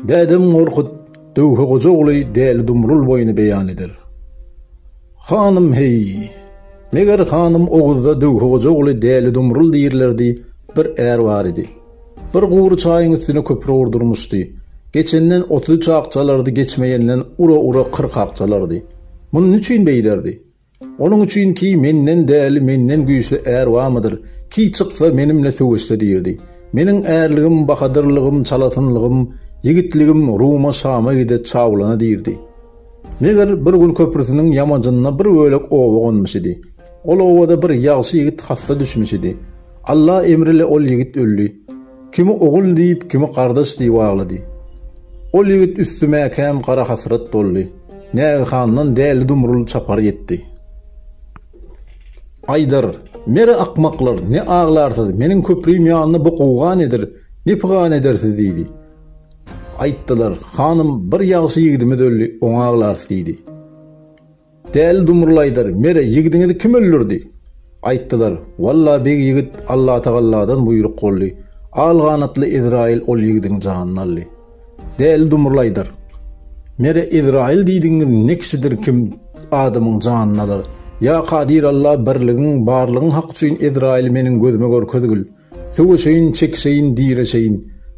Dädem Gorkut Döwhe goja ogly däli dumrul boyuny beýan eder. Hanım hey, meger hanım oguzda Döwhe goja ogly däli dumrul diýirlerdi, bir är bar idi. Bir guuru çaýyň üstüne köpür ordurmuşdy. Geçenden 30 çaqçalardy, geçmeyenden ura 40 aqçalardy. Muny üçin beýderdi? Onun üçin ki menden däli, menden güýçli är wamydyr? Ki çyksa menimle söwüşde diýirdi. Meniň ärligim, bahadyrlygym, çalatynlygym, yigitligim Ruma Şama gide çawlana diýirdi. Meger bir gün köprüsiniň ýamajyna bir bölek owa gonmuş idi. Ol owada bir ýagşy yigit hassa düşmüş idi. Allah emrile ol yigit öldü. Kimi ogul diýip, kimi gardaş diýip aglady. Ol yigit üstüme käm qara hasrat doldy. Näge handan däli dumrul çapar ýetdi. Aydar, mere akmaklar, ne ağlarsız, menin köprüyüm ýanyna bu qowgan edir, ne pygan edersiz diýdi. Aýtdylar, hanım bir ýagşy ýigidimi dölli, oňa ağlarsız diýdi. Däli dumurlaýdyr, mere ýigidiňizi kim öldürdi? Aýtdylar, walla beg ýigit Allah Taala'dan buyruk boldy. Alganatly Izrail ol ýigidiň janyny aldy. Däli dumurlaýdyr. Mere Izrail diýdiňiz nekisidir kim adamyň janyny aldy? Ya Kadir Allah birligiň barlygyň hak üçin Izrail meniň gözüme görkezgül. Söwüşeýin, çekseýin, diýreseýin.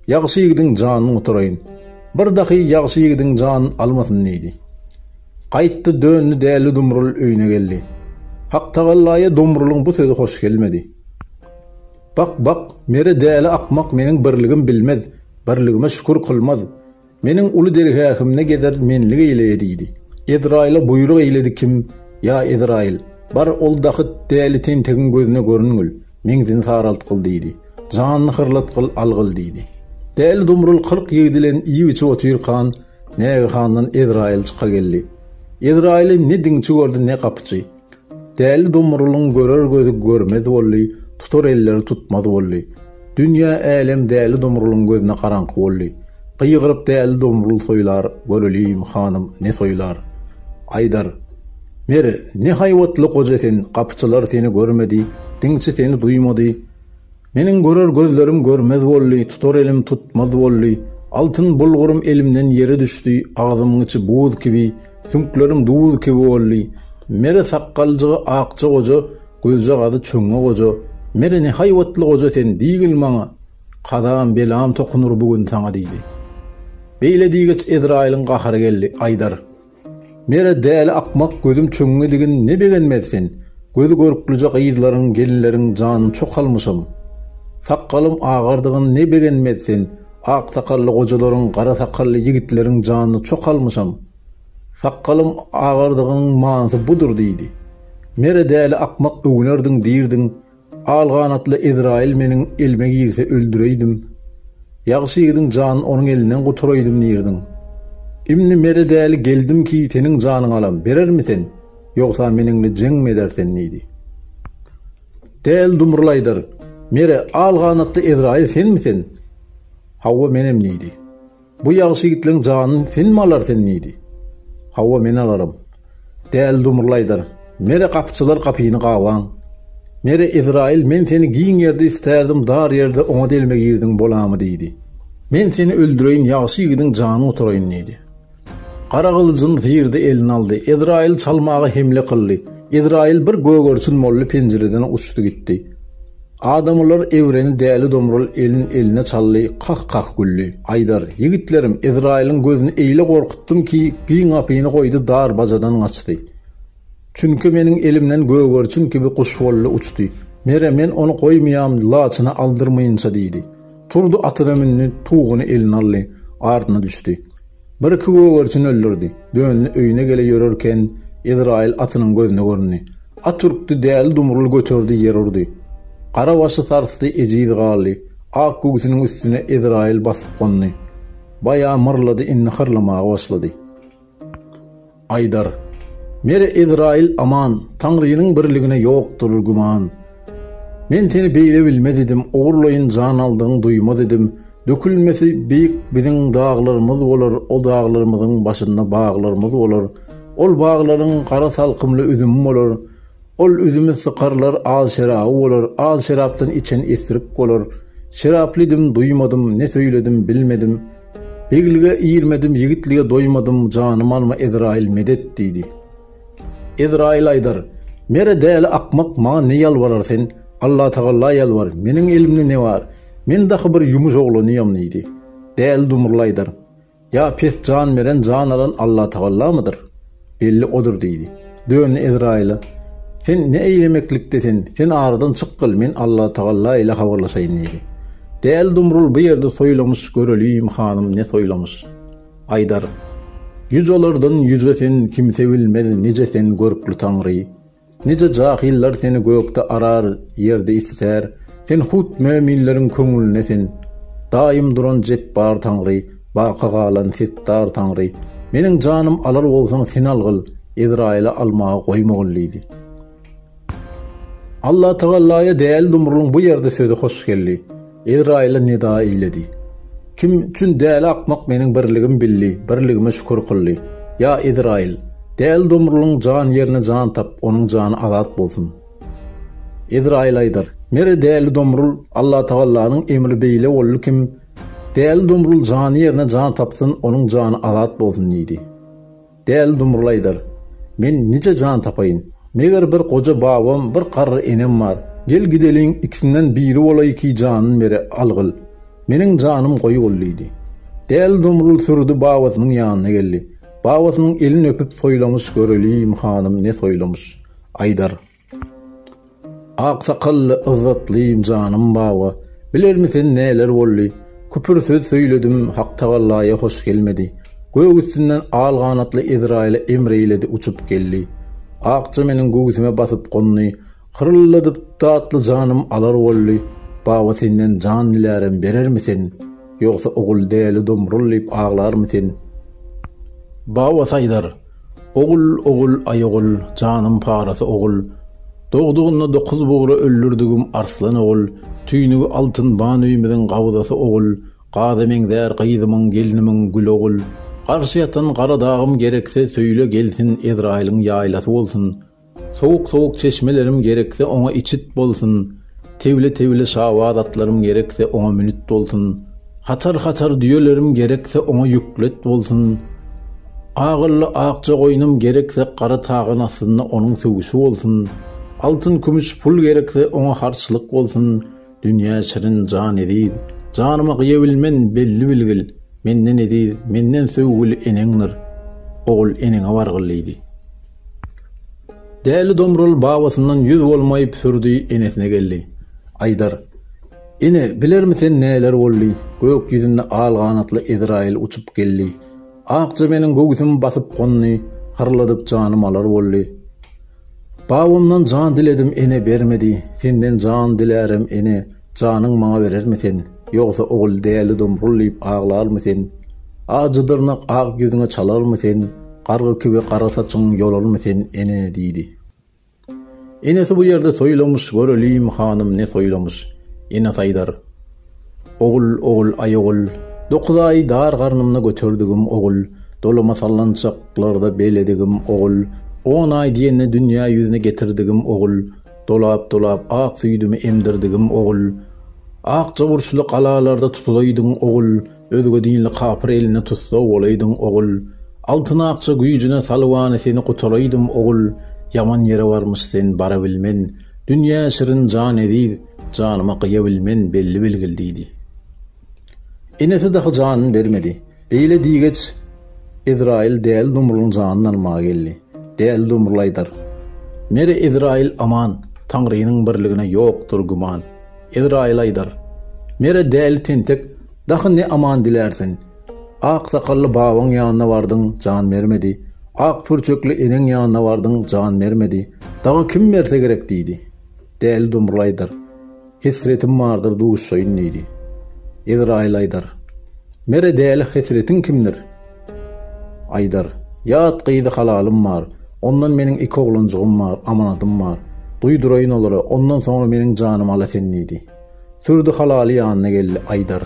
Ýagşy ýigidiň janyny oturaýyn. Bir dahy ýagşy ýigidiň janyny almasyn diýdi. Gaýtdy döndü däli dumrul öýüne geldi. Hak Taalaýa dumrulyň bu sözi hoş gelmedi. Bak, mere däli akmak meniň birligim bilmez, birligime şükür kılmaz. Meniň uly dergähimne geder menlik eýleýe diýdi. Izrail'e buyruk eýledi kim? Ya Izrail, bar ol dahy däli tentegin gözüne görüngül, meňzini saralt kıl diýdi. Janyny hyrlat kıl algyl diýdi. Däli dumrul 40 ýigdilen iýi içi otyrkan, näge handan Izrail çyka geldi. Izrail'i ne diňçi gördü, ne kapçy. Däli dumrulyň görer gözü görmez boldy, tutar elleri tutmaz boldy. Dünýä älim däli dumrulyň gözüne garanky boldy. Gyýgyryp däli dumrul soýlar, görelim hanım ne soýlar. Aydar, mere ne haýwatly goja sen, kapçylar seni görmedi, diňçi seni duýmady. Meniň görer gözlerim görmez boldy, tutar elim tutmaz boldy. Altyn bulgurum elimden ýere düşdi, agzymyň içi buz gibi, sünklerim duz gibi boldy. Mere saqqalçygy aqça goja, gözje gazy çöňe goja. Mere ne haýwatly goja sen diýgil maňa. Qadam belam tokunur bugün saňa diýdi. Beýle diýgeç Izrail'in gahary geldi. Aydar, mere däli akmak gözüm çöňe digin ne begenmedsen, gözü görüklice gyýdylaryň, gelinleriň janyny çok almysam. Saqqalym agardygyny ne begenmedsen, ak sakally gojalaryň, gara sakally ýigitleriň janyny çok almysam. Saqqalym agardygynyň manysy budur diýdi. Mere däli akmak öňlerdiň diýirdiň, alganatly Izrail meniň elime girse öldüreýdim. Ýagşy ýigidiň janyny onuň elinden goturaýdym diýirdiň. Imni mere däli geldim ki seniň janyny alam, berermisin? Ýogsa meniňle jeňme edersen diýdi. Däli dumurlaýdyr. Mere alganatly Izrail senmisin? Hawa menem diýdi. Bu ýagşy ýigitliň janyny sen mi alarsen diýdi. Hawa men alarym. Däli dumurlaýdyr. Mere kapçylar kapyny gawaň. Mere Izrail, men seni giň ýerde isterdim, dar ýerde oňa delme girdiň bolamy diýdi. Men seni öldüreýin, ýagşy ýigidiň janyny oturaýyn diýdi. Qara gylyjyn zirdi elini aldy. Izrail çalmagy hemle kıldy. Izrail bir gögörçün molly penjereden uçdy gitdi. Adamlar evreni däli dumrul elin eline çaldy, qah güldi. Aydar, ýigitlerim, Izrail'in gözüni eýle gorkutdym ki, giň apyny goýdy, dar bajadan gaçdy. Çünkü meniň elimden gögörçün gibi kuş bolly uçdy. Mere men onu goýmaýam, laçyna aldyrmaýynça diýdi. Turdu atyna minni, tuğuny eline aldy, ardyna düşdi. Bir iki gögörçün öldürdi. Döndü öýüne gele ýörerken Izrail atynyň gözüne göründi. At urkdy, däli dumrul götürdi, ýer urdy. Qara başy sarsdy, ejidi galy. Ak gögüsiniň üstüne Izrail basyp gondy. Bayağı mırladı, inni hırlamağa başladı. Aydar, mere Izrail aman, Tanrı'nın birligine yoktur güman. Men seni beýle bilmez edim, oğurlayın can aldığın duymaz edim. Dökülmesi büyük bizim dağlarımız olur, o dağlarımızın başında bağlarımız olur. Ol bağların qara salqımlı üzümüm olur. Ol üzümü sıkarlar, az şerabı olur. Az şeraptan içen esirip olur. Şeraplidim, duymadım, ne söyledim bilmedim. Beglige iyirmedim, yigitlige doymadım, canım alma Ezrail medet dedi. Ezrail aydar, mere däli akmak maňa ne ýalbarar sen? Allah Taala ýalbar, meniň elimde ne var? Men daha bir yumuş oglanyam neydi? Däl dumurlaydar. Ya pes can veren can alan Allah Taala mıdır? Belli odur dedi. Dön Ezrail'a. Sen ne eylemeklikdesin? Sen aradan çıkkıl, men Allah Taala ile habarlaşayın dedi. Däl dumrul bu yerde soýlamış göreliyim hanım ne soýlamış. Aydar. Yüjolardan yüjesen kimse bilmedi nice sen görkli Tanrı. Nice cahiller seni gökte arar, yerde ister. Sen hut müminlerin köngülüne sen. Daim duran jebbar Tanrı, baka galan settar Tanrı. Meniň canım alar bolsaň sen algyl, Ezrail'e almağa goýmagyllydy. Allah Taala'ya däl dumruluň bu yerde sözi hoş geldi. Ezrail'e nida eyledi. Kim üçün däl akmak meniň birligim billi, birligime şükür kılly. Ya Ezrail, däl dumruluň can yerine can tap, onuň jany azat bolsun. Ezrail aydar, mere däl dumrul Allah Taala'nyň emri beýle bolly kim däl dumrul can yerine can tapsyn, onuň jany azat bolsun diýdi. Däl dumrul aydar, men nice can tapaýyn? Meger bir koca babam, bir qarry enem bar. Gel gideliň ikisinden biri bolay ki janyny mere algyl. Meniň janym goýullydy. Däl dumrul sürdi babasynyň ýanyna geldi. Babasynyň elini öpüp soýlamış göreliyim hanım ne soýlamış. Aydar. Ak sakally izzatlyym janym baba. Bilermisin näler boldy? Küpür söz söýledim, hak Taala'a hoş gelmedi. Gög üstünden al ganatly Ezrail'e emreýledi, uçup geldi. Akça meniň gögüsime basyp gondy. Hırladyp tatly janym alar boldy. Baba senden can dilärim berermisin? Yoksa ogul däli dumrullyp ağlarmysin? Baba saýdar. Ogul ayogul, janym parasy ogul. Doğduğunda 9 bugry öldürdigim arslan ogul. Tüýnügi altyn banüýümden gawdasy ogul. Gazameňdär gyzymyň gelinimiň gül ogul. Karşı yatan kara dağım gerekse söyle gelsin Ezrail'in yaylası bolsun. Soğuk çeşmelerim gerekse ona içit bolsun. Tevle şawaz atlarım gerekse ona münit bolsun. Hatar düýelerim gerekse ona yüklet bolsun. Ağırlı akça koynum gerekse kara tağın aslında onun sögüşü bolsun. Altın kümüş pul gerekse ona harçlık bolsun. Dünya şirin can edid. Canıma gıyabilmen belli bilgil. Menden edid, menden sögül eneňdir. Ogul eneňe wargyllydy. Däli domrul babasından yüz bolmaýyp sürdi, enesine geldi. Aydar. Ene bilermisin näler boldy? Gök ýüzünde al ganatly Ezrail uçup geldi. Akça meniň gögüsimi basyp gondy, harladyp janym alar boldy. Babamdan can diledim, ene bermedi. Senden can dilerim, ene janyň maňa berermisin? Yoksa ogul däli dumrullyp ağlarmysin? Ajydyrnak ak ýüzüňe çalarmysin? Qargy kibi qara saçyň yolarmysin? Ene diýdi. Enesi bu yerde soýlamış göreliyim hanım ne soýlamış. Ene saýdar. Ogul ayogul. 9 ay dar garnymna götürdigim ogul. Dolama sallançaklarda beledigim ogul. 10 ay diýende dünýä ýüzüne getirdigim ogul. Dolap ak süýdümi emdirdigim ogul. Akça burçly qalalarda tutulaýdyň ogul. Özge dinli kapır eline tutsa bolaýdyň ogul. Altyn akça güýjüne salwany seni gutaraýdym ogul. Yaman yere varmış sen bara bilmen. Dünýä şirin can edid. Janyma gyýabilmen belli bilgil diýdi. Enesi daha canyn bermedi. Beýle diýgeç Ezrail däl dumruluň janyny almaga geldi. Däl dumrulaýdyr. Mere Ezrail aman, Tanrı'nın birligine yoktur güman. Ezrail aydar. Mere däl tentek, daha ne aman dilersin? Ak sakally babaň ýanyna bardyň, can bermedi. Ak pürçökli eneň ýanyna bardyň, can bermedi. Daha kim berse gerek diýdi. Däl dumrulaýdyr. Hesretim bardyr duşaýyn diýdi. Ezrail aydar. Mere däl hesretin kimdir? Aydar. Ýat gyýdy halalym bar. Ondan meniň 2 oglanjygym bar, amanatym bar. Duýduraýyn olary, ondan soňra meniň janym ala sen diýdi. Sürdi halaly ýanyna geldi. Aydar.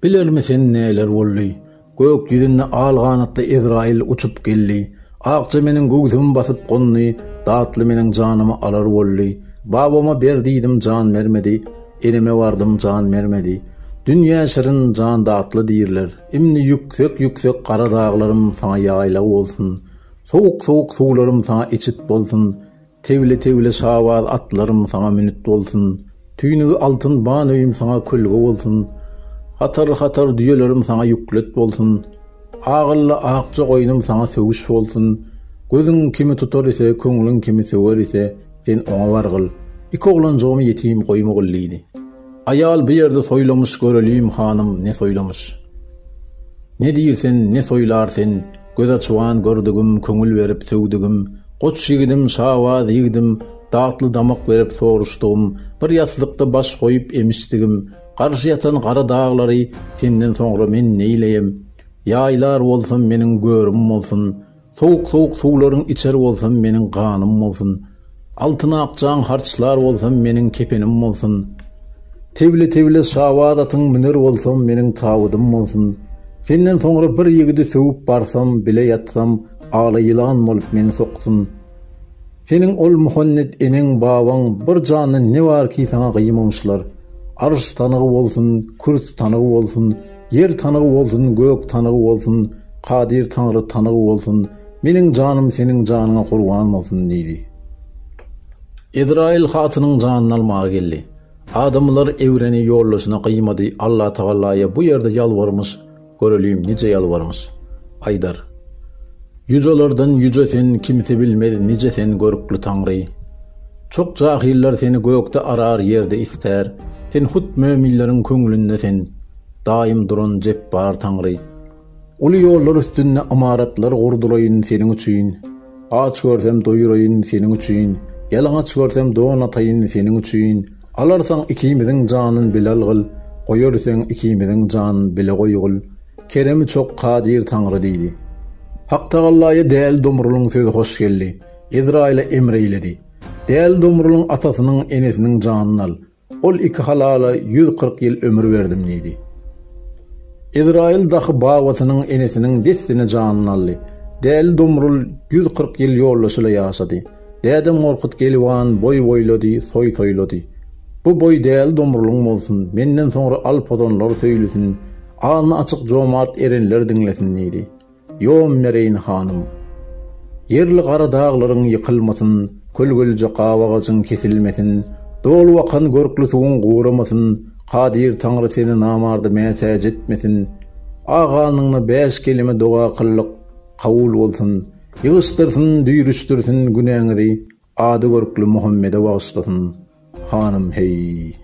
Bilermisin näler boldy? Gök ýüzünde al ganatly Ezrail uçup geldi. Akça meniň gögüsimi basyp gondy, datly meniň janymy alar boldy. Babama berdiýdim, can bermedi. Eneme bardym, can bermedi. Dünya şirin can dağıtlı deyirler. İmni yüksek yüksek kara dağlarım sana yayla olsun. Soğuk soğuk sularım sana içit bolsun. Tevle tevle şavar atlarım sana minit olsun. Tüynü altın banöyüm sana külgü olsun. Hatar hatar düyelerim sana yüklet bolsun. Ağıllı ağıkça koynum sana sövüş olsun. Gözün kimi tutar ise, köңlün kimi söver ise, sen ona vargıl. İki oğlancağımı yetim koyma gılliydi. Ayal bir yerde soylamış göreliyim hanım, ne soylamış. Ne deyirsen, ne soylarsen, göz açıvan gördügüm, köңül verip sövdügüm, koç yigidim, şavaz yigidim, dağıtlı damak verip soruştuğum, bir yaslıkta baş koyup emiştigim, karşı yatan kara dağları, senden sonra men neyleyem, yaylar olsun menin görüm olsun, soğuk soğuk suların içer olsun menin kanım olsun, altına akçağın harçlar olsun menin kepenim olsun, tevle tevle şavadatın münir olsun menin tavıdım olsun, senden sonra bir yigidi sövüp barsam bile yatsam, ağla yılan olup meni soksun. Senin ol muhannet enin baban bir canın ne var ki sana kıymamışlar. Arş tanığı olsun, kürs tanığı olsun, yer tanığı olsun, gök tanığı olsun, kadir tanrı tanığı olsun, menin canım senin canına kurban olsun deydi. İsrail hatının canını almağa geldi. Adamlar evreni yollaşına kıymadı. Allah Teala'ya bu yerde yalvarmış. Göreliyim nice yalvarmış. Aydar. Yücelerden yüce sen kimse bilmez nice sen görüklü Tanrı. Çok cahiller seni gökte arar yerde ister. Sen hut müminlerin köңlünde sen. Daim duran cebbar Tanrı. Ulu yollar üstünde amaratlar kurdulayın senin üçün. Aç görsem doyurayın senin üçün. Yalaŋaç görsem don atayın senin üçün. Alarsan ikimizin canın bilal gıl. Koyursan ikimizin canın bile koygul. Keremi çok kadir Tanrı deydi. Hak Teala'ya değerli domrulun sözü hoş geldi. İsrail'e emreyledi. Değerli domrulun atasının enesinin canını al. Ol iki halala 140 yıl ömür verdim deydi. İsrail dahi babasının enesinin destine canını aldı. Değerli domrul 140 yıl yollaşıyla yaşadı. Dädem Morkut geliwan boy boylady, soy soylady. Bu boy değerli domrulun olsun, menden sonra alpodonlar söylesin, ağını açık jomart erenler dinlesin deydi. Yom mereyin hanım. Yerli kara dağların yıkılmasın, kölgölce qavagacın kesilmesin, dolu vakan görklü suğun guğramasın, kadir Tanrı seni namardı mesaj etmesin, ağanыңna 5 kelime dua kıllık kavul olsun, yığıştırsın, düyrüştürsün günäňizi, adı görklü Muhammed'e bağışlasın. Hanım hey.